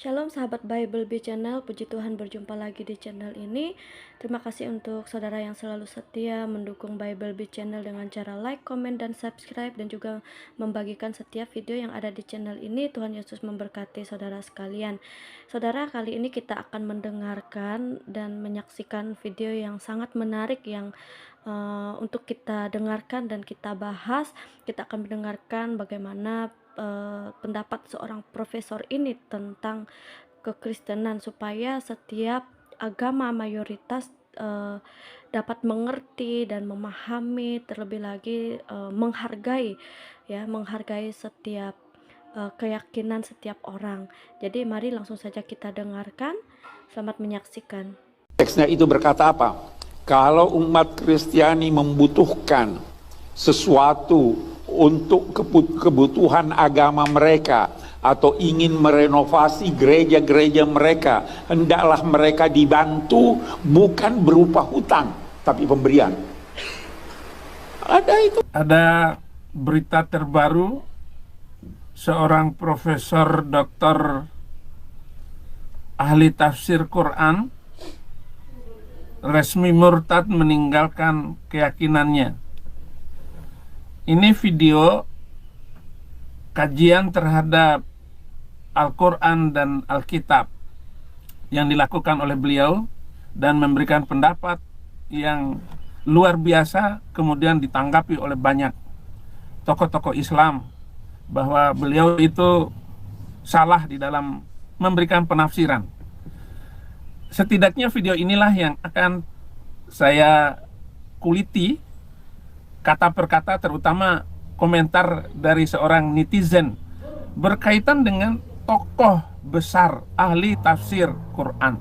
Shalom sahabat Bible B Channel, puji Tuhan berjumpa lagi di channel ini. Terima kasih untuk saudara yang selalu setia mendukung Bible B Channel dengan cara like, komen, dan subscribe, dan juga membagikan setiap video yang ada di channel ini. Tuhan Yesus memberkati saudara sekalian. Saudara, kali ini kita akan mendengarkan dan menyaksikan video yang sangat menarik yang untuk kita dengarkan dan kita bahas. Kita akan mendengarkan bagaimana pendapat seorang profesor ini tentang kekristenan, supaya setiap agama mayoritas dapat mengerti dan memahami, terlebih lagi menghargai setiap keyakinan setiap orang. Jadi mari langsung saja kita dengarkan. Selamat menyaksikan. Teksnya itu berkata apa? Kalau umat Kristiani membutuhkan sesuatu untuk kebutuhan agama mereka atau ingin merenovasi gereja-gereja mereka, hendaklah mereka dibantu bukan berupa hutang tapi pemberian. Ada itu. Ada berita terbaru, seorang profesor doktor ahli tafsir Quran resmi murtad meninggalkan keyakinannya. Ini video kajian terhadap Al-Quran dan Alkitab yang dilakukan oleh beliau dan memberikan pendapat yang luar biasa, kemudian ditanggapi oleh banyak tokoh-tokoh Islam bahwa beliau itu salah di dalam memberikan penafsiran. Setidaknya video inilah yang akan saya kuliti kata per kata, terutama komentar dari seorang netizen berkaitan dengan tokoh besar ahli tafsir Quran,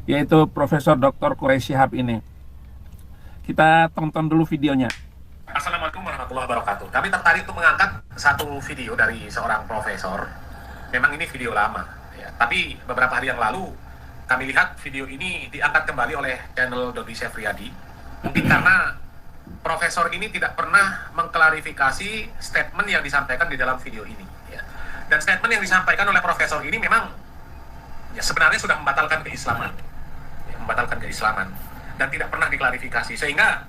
yaitu Profesor Dr. Quraisy Shihab ini. Kita tonton dulu videonya. Assalamualaikum warahmatullahi wabarakatuh. Kami tertarik untuk mengangkat satu video dari seorang profesor. Memang ini video lama, ya. Tapi beberapa hari yang lalu kami lihat video ini diangkat kembali oleh channel Dodi Syafriyadi. Mungkin karena profesor ini tidak pernah mengklarifikasi statement yang disampaikan di dalam video ini, ya. Dan statement yang disampaikan oleh profesor ini memang ya sebenarnya sudah membatalkan keislaman, dan tidak pernah diklarifikasi, sehingga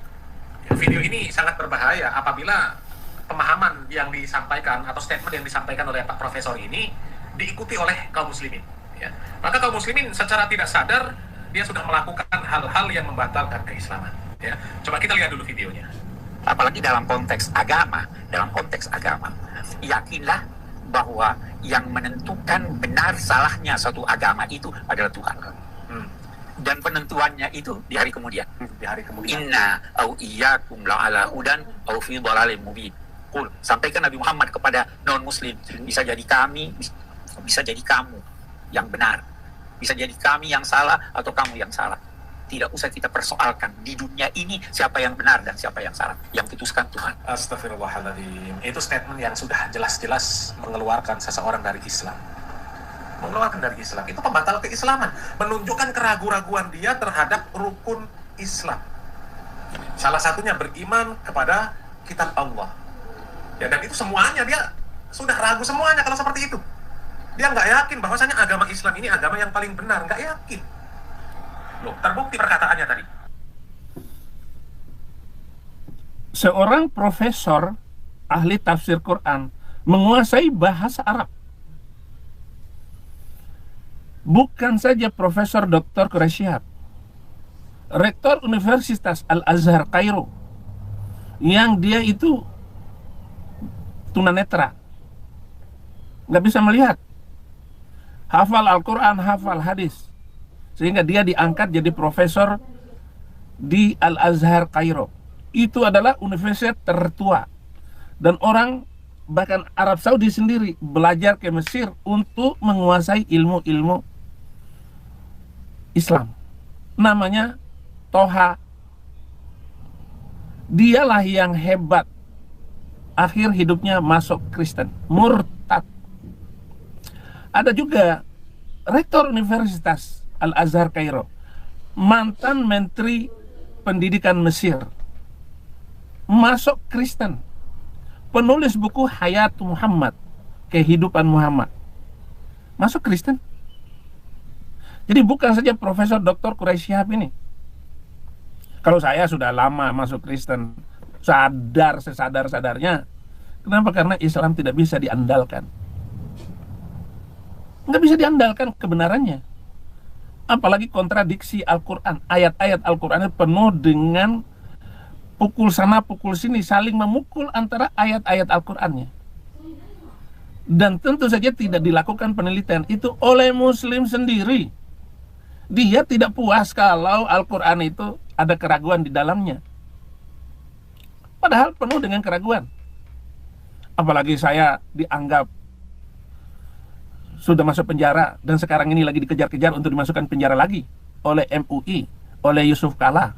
ya, video ini sangat berbahaya apabila pemahaman yang disampaikan atau statement yang disampaikan oleh Pak Profesor ini diikuti oleh kaum muslimin, ya. Maka kaum muslimin secara tidak sadar dia sudah melakukan hal-hal yang membatalkan keislaman. Ya, coba kita lihat dulu videonya. Apalagi dalam konteks agama, yakinlah bahwa yang menentukan benar salahnya suatu agama itu adalah Tuhan. Dan penentuannya itu di hari kemudian. Inna au iyyakum la'ala hudan au fi dhalalim mubin. Sampaikan Nabi Muhammad kepada non muslim, bisa jadi kami, bisa jadi kamu yang benar, bisa jadi kami yang salah atau kamu yang salah. Tidak usah kita persoalkan di dunia ini siapa yang benar dan siapa yang salah. Yang putuskan Tuhan. Astagfirullahaladzim. Itu statement yang sudah jelas-jelas mengeluarkan seseorang dari Islam. Itu pembatal keislaman. Menunjukkan keraguan-raguan dia terhadap rukun Islam. Salah satunya beriman kepada kitab Allah. Ya, dan itu semuanya dia sudah ragu semuanya kalau seperti itu. Dia nggak yakin bahwasanya agama Islam ini agama yang paling benar. Nggak yakin. Loh, terbukti perkataannya tadi. Seorang profesor ahli tafsir Quran menguasai bahasa Arab. Bukan saja Profesor Dr. Quraisy Shihab, Rektor Universitas Al-Azhar Kairo, yang dia itu tunanetra, nggak bisa melihat, hafal Al-Quran, hafal hadis, sehingga dia diangkat jadi profesor di Al-Azhar Kairo. Itu adalah universitas tertua. Dan orang, bahkan Arab Saudi sendiri, belajar ke Mesir untuk menguasai ilmu-ilmu Islam. Namanya Toha. Dialah yang hebat. Akhir hidupnya masuk Kristen, murtad. Ada juga Rektor Universitas Al-Azhar Kairo, mantan Menteri Pendidikan Mesir, masuk Kristen. Penulis buku Hayat Muhammad, Kehidupan Muhammad, masuk Kristen. Jadi bukan saja Profesor Dr. Quraisy Shihab ini. Kalau saya sudah lama masuk Kristen, sadar sesadar-sadarnya. Kenapa? Karena Islam tidak bisa diandalkan. Nggak bisa diandalkan kebenarannya. Apalagi kontradiksi Al-Quran. Ayat-ayat Al-Quran penuh dengan pukul sana, pukul sini, saling memukul antara ayat-ayat Al-Qurannya. Dan tentu saja tidak dilakukan penelitian itu oleh Muslim sendiri. Dia tidak puas kalau Al-Quran itu ada keraguan di dalamnya. Padahal penuh dengan keraguan. Apalagi saya dianggap sudah masuk penjara dan sekarang ini lagi dikejar-kejar untuk dimasukkan penjara lagi oleh MUI, oleh Yusuf Kala.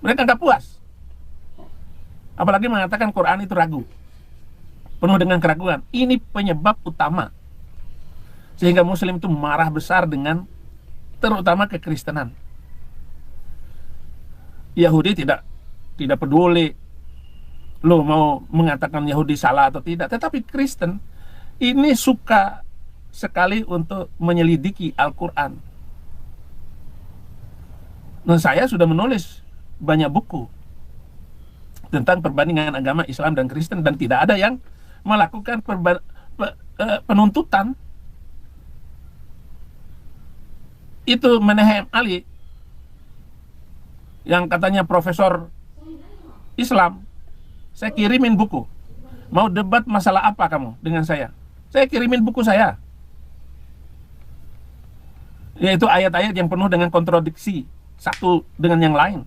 Mereka nggak puas. Apalagi mengatakan Quran itu ragu, penuh dengan keraguan. Ini penyebab utama sehingga Muslim itu marah besar dengan terutama kekristenan. Yahudi tidak peduli lo mau mengatakan Yahudi salah atau tidak, tetapi Kristen ini suka sekali untuk menyelidiki Al-Quran. Nah, saya sudah menulis banyak buku tentang perbandingan agama Islam dan Kristen, dan tidak ada yang melakukan penuntutan. Itu Menahem Ali yang katanya profesor Islam, saya kirimin buku. Mau debat masalah apa kamu dengan saya? Saya kirimin buku saya. Yaitu ayat-ayat yang penuh dengan kontradiksi satu dengan yang lain.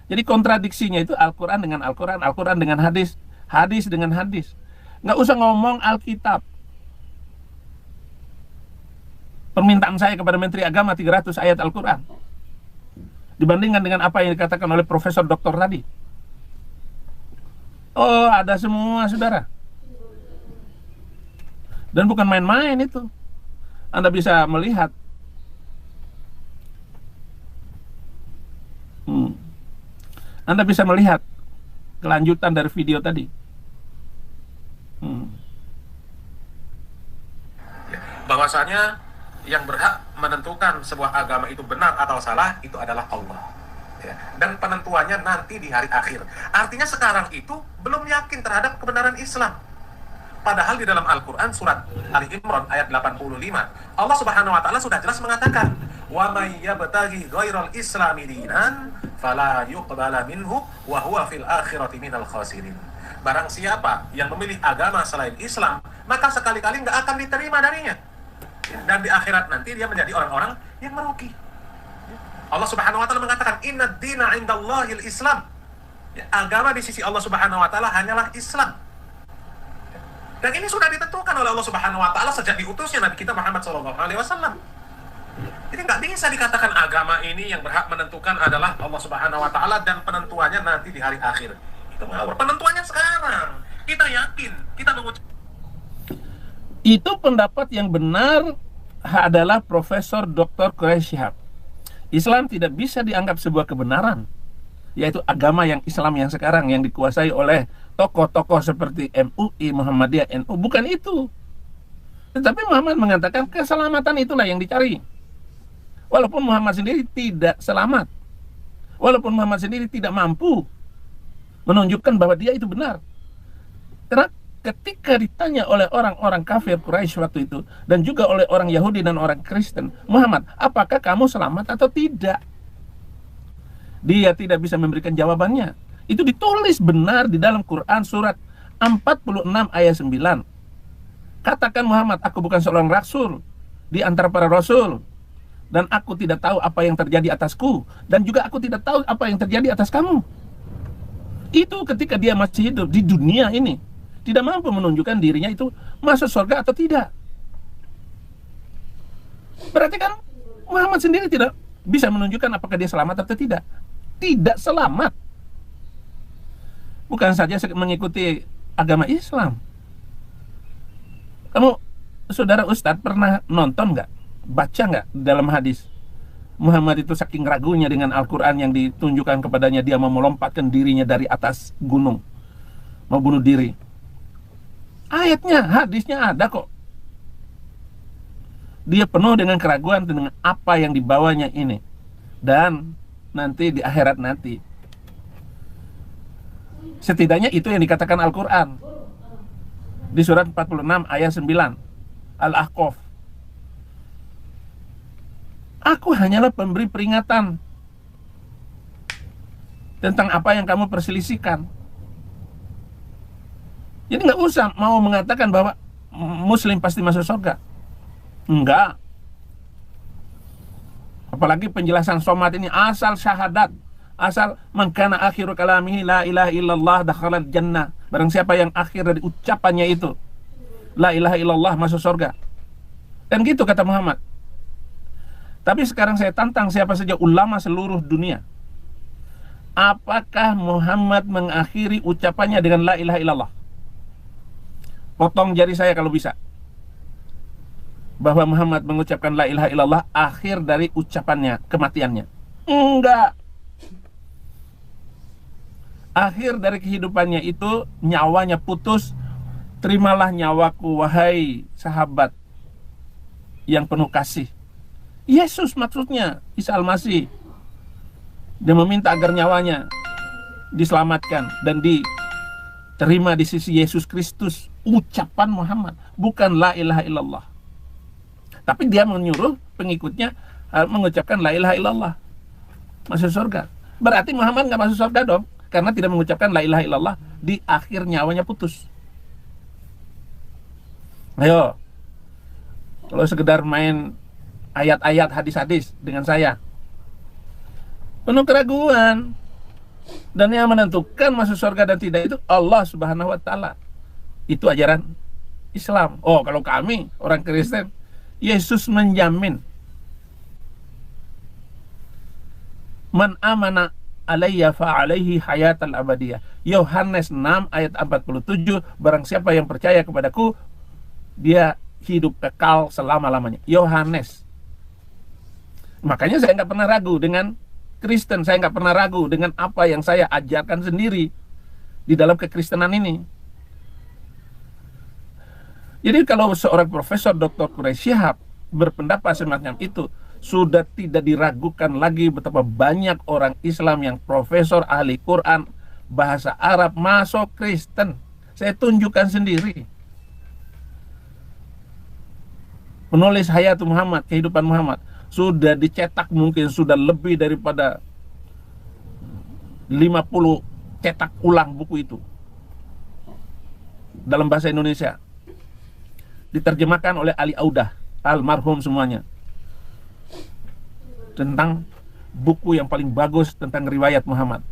Jadi kontradiksinya itu Al-Quran dengan Al-Quran, Al-Quran dengan hadis, hadis dengan hadis. Nggak usah ngomong Alkitab. Permintaan saya kepada Menteri Agama 300 ayat Al-Quran dibandingkan dengan apa yang dikatakan oleh Profesor Doktor tadi. Oh, ada semua, saudara. Dan bukan main-main itu. Anda bisa melihat Anda bisa melihat kelanjutan dari video tadi. Bahwasanya yang berhak menentukan sebuah agama itu benar atau salah itu adalah Allah. Ya. Dan penentuannya nanti di hari akhir. Artinya sekarang itu belum yakin terhadap kebenaran Islam. Padahal di dalam Al-Quran surat Ali Imran ayat 85, Allah Subhanahu wa taala sudah jelas mengatakan, "Wa may yabtaghi ghairal islami dinan fala yuqbala minhu wa huwa fil akhirati minal khasirin." Barang siapa yang memilih agama selain Islam, maka sekali-kali nggak akan diterima darinya. Dan di akhirat nanti dia menjadi orang-orang yang merugi. Allah Subhanahu wa taala mengatakan, "Innad dina 'indallahil Islam." Agama di sisi Allah Subhanahu wa taala hanyalah Islam. Dan ini sudah ditentukan oleh Allah Subhanahu wa taala sejak diutusnya Nabi kita Muhammad SAW. Jadi nggak bisa dikatakan agama ini yang berhak menentukan adalah Allah Subhanahu wa taala dan penentuannya nanti di hari akhir. Itu ngawur. Penentuannya sekarang. Kita yakin, kita mengucapkan. Itu pendapat yang benar adalah Profesor Dr. Quraisy Shihab. Islam tidak bisa dianggap sebuah kebenaran, yaitu agama yang Islam yang sekarang yang dikuasai oleh tokoh-tokoh seperti MUI, Muhammadiyah, NU. Bukan itu. Tetapi Muhammad mengatakan keselamatan itulah yang dicari. Walaupun Muhammad sendiri tidak selamat, walaupun Muhammad sendiri tidak mampu menunjukkan bahwa dia itu benar. Karena ketika ditanya oleh orang-orang kafir Quraisy waktu itu, dan juga oleh orang Yahudi dan orang Kristen, Muhammad, apakah kamu selamat atau tidak? Dia tidak bisa memberikan jawabannya. Itu ditulis benar di dalam Quran surat 46 ayat 9. Katakan Muhammad, aku bukan seorang rasul di antara para rasul, dan aku tidak tahu apa yang terjadi atasku, dan juga aku tidak tahu apa yang terjadi atas kamu. Itu ketika dia masih hidup di dunia ini, tidak mampu menunjukkan dirinya itu masuk surga atau tidak. Berarti kan Muhammad sendiri tidak bisa menunjukkan apakah dia selamat atau tidak. Tidak selamat. Bukan saja mengikuti agama Islam. Kamu, saudara Ustadz, pernah nonton nggak, baca nggak dalam hadis Muhammad itu saking ragunya dengan Al-Quran yang ditunjukkan kepadanya, dia mau melompatkan dirinya dari atas gunung, mau bunuh diri. Ayatnya, hadisnya ada kok. Dia penuh dengan keraguan dengan apa yang dibawanya ini. Dan nanti di akhirat nanti, setidaknya itu yang dikatakan Al-Quran di surat 46 ayat 9 Al-Ahqaf. Aku hanyalah pemberi peringatan tentang apa yang kamu perselisihkan. Jadi nggak usah mau mengatakan bahwa Muslim pasti masuk surga. Enggak. Apalagi penjelasan somat ini asal syahadat, asal man kana akhiru kalamihi la ilaha illallah dakhalal jannah. Barang siapa yang akhir dari ucapannya itu la ilaha illallah masuk surga. Dan gitu kata Muhammad. Tapi sekarang saya tantang siapa saja ulama seluruh dunia. Apakah Muhammad mengakhiri ucapannya dengan la ilaha illallah? Potong jari saya kalau bisa. Bahwa Muhammad mengucapkan la ilaha illallah akhir dari ucapannya, kematiannya. Enggak. Akhir dari kehidupannya itu nyawanya putus. Terimalah nyawaku wahai sahabat yang penuh kasih. Yesus maksudnya, Isa Al-Masih. Dia meminta agar nyawanya diselamatkan dan diterima di sisi Yesus Kristus. Ucapan Muhammad, bukan la ilaha illallah. Tapi dia menyuruh pengikutnya mengucapkan la ilaha illallah, masuk surga. Berarti Muhammad nggak masuk surga dong, karena tidak mengucapkan la ilaha illallah di akhir nyawanya putus. Ayo, kalau sekedar main ayat-ayat hadis-hadis dengan saya, penuh keraguan, dan yang menentukan masuk surga dan tidak itu Allah Subhanahu wa Ta'ala. Itu ajaran Islam. Oh, kalau kami orang Kristen, Yesus menjamin, man amana alayya fa alaihi hayatal abadiyah. Yohanes 6 ayat 47, barang siapa yang percaya kepadaku, dia hidup kekal selama-lamanya. Yohanes. Makanya saya nggak pernah ragu dengan Kristen, saya nggak pernah ragu dengan apa yang saya ajarkan sendiri di dalam kekristenan ini. Jadi kalau seorang Profesor Dr. Quraisy Shihab berpendapat semacam itu, sudah tidak diragukan lagi betapa banyak orang Islam yang profesor ahli Quran, bahasa Arab masuk Kristen. Saya tunjukkan sendiri. Penulis Hayatul Muhammad, kehidupan Muhammad, sudah dicetak mungkin sudah lebih daripada 50 cetak ulang buku itu dalam bahasa Indonesia. Diterjemahkan oleh Ali Audah, almarhum semuanya, tentang buku yang paling bagus tentang riwayat Muhammad.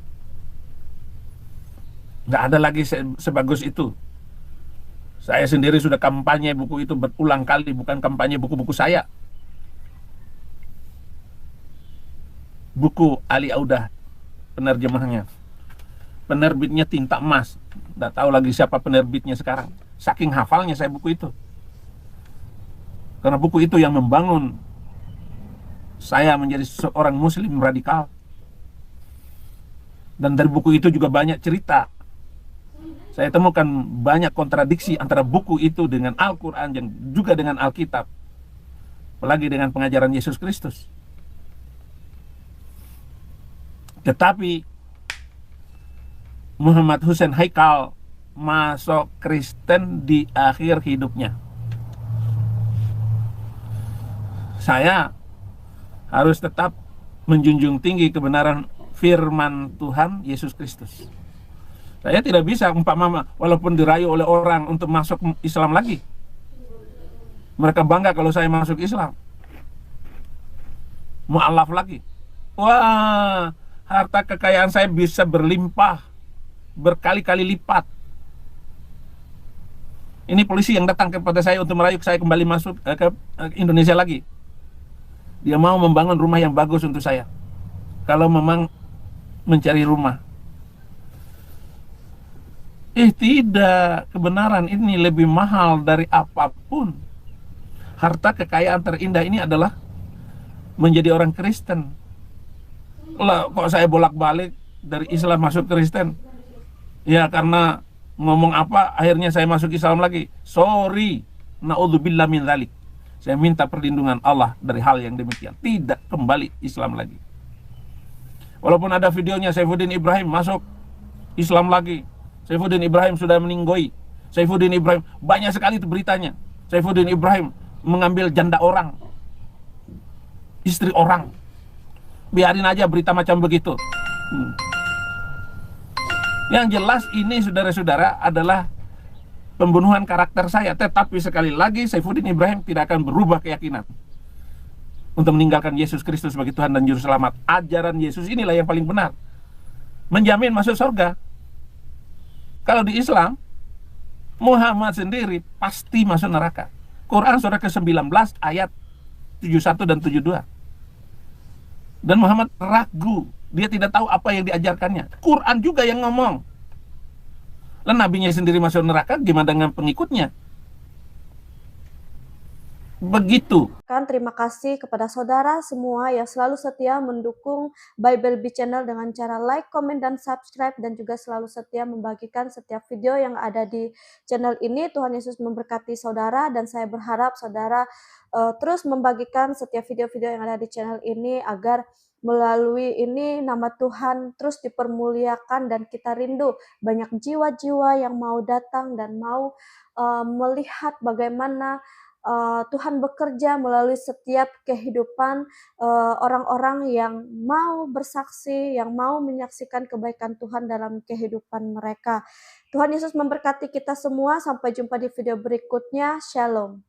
Nggak ada lagi sebagus itu. Saya sendiri sudah kampanye buku itu berulang kali, bukan kampanye buku-buku saya. Buku Ali Audah, penerjemahnya. Penerbitnya Tinta Emas. Nggak tahu lagi siapa penerbitnya sekarang. Saking hafalnya saya buku itu. Karena buku itu yang membangun saya menjadi seorang muslim radikal. Dan dari buku itu juga banyak cerita. Saya temukan banyak kontradiksi antara buku itu dengan Al-Quran dan juga dengan Alkitab. Apalagi dengan pengajaran Yesus Kristus. Tetapi Muhammad Hussein Haikal masuk Kristen di akhir hidupnya. Saya harus tetap menjunjung tinggi kebenaran firman Tuhan Yesus Kristus. Saya tidak bisa umpama walaupun dirayu oleh orang untuk masuk Islam lagi. Mereka bangga kalau saya masuk Islam. Mu'alaf lagi. Wah, harta kekayaan saya bisa berlimpah berkali-kali lipat. Ini polisi yang datang kepada saya untuk merayu saya kembali masuk ke Indonesia lagi. Dia mau membangun rumah yang bagus untuk saya. Kalau memang mencari rumah. Tidak, kebenaran ini lebih mahal dari apapun. Harta kekayaan terindah ini adalah menjadi orang Kristen. Lah, kok saya bolak-balik dari Islam masuk Kristen? Ya karena ngomong apa akhirnya saya masuk Islam lagi. Sorry, naudzubillah min dzalik. Saya minta perlindungan Allah dari hal yang demikian. Tidak kembali Islam lagi. Walaupun ada videonya Saifuddin Ibrahim masuk Islam lagi, Saifuddin Ibrahim sudah meninggoy, Saifuddin Ibrahim, banyak sekali itu beritanya. Saifuddin Ibrahim mengambil janda orang, istri orang. Biarin aja berita macam begitu. Yang jelas ini saudara-saudara adalah pembunuhan karakter saya. Tetapi sekali lagi Saifuddin Ibrahim tidak akan berubah keyakinan untuk meninggalkan Yesus Kristus sebagai Tuhan dan Juru Selamat. Ajaran Yesus inilah yang paling benar, menjamin masuk surga. Kalau di Islam, Muhammad sendiri pasti masuk neraka. Quran surah ke-19 ayat 71 dan 72. Dan Muhammad ragu, dia tidak tahu apa yang diajarkannya. Quran juga yang ngomong. Lalu nabinya sendiri masuk neraka, gimana dengan pengikutnya? Begitu. Terima kasih kepada saudara semua yang selalu setia mendukung Bible Bee Channel dengan cara like, komen, dan subscribe, dan juga selalu setia membagikan setiap video yang ada di channel ini. Tuhan Yesus memberkati saudara, dan saya berharap saudara terus membagikan setiap video-video yang ada di channel ini agar melalui ini nama Tuhan terus dipermuliakan, dan kita rindu banyak jiwa-jiwa yang mau datang dan mau melihat bagaimana Tuhan bekerja melalui setiap kehidupan orang-orang yang mau bersaksi, yang mau menyaksikan kebaikan Tuhan dalam kehidupan mereka. Tuhan Yesus memberkati kita semua. Sampai jumpa di video berikutnya. Shalom.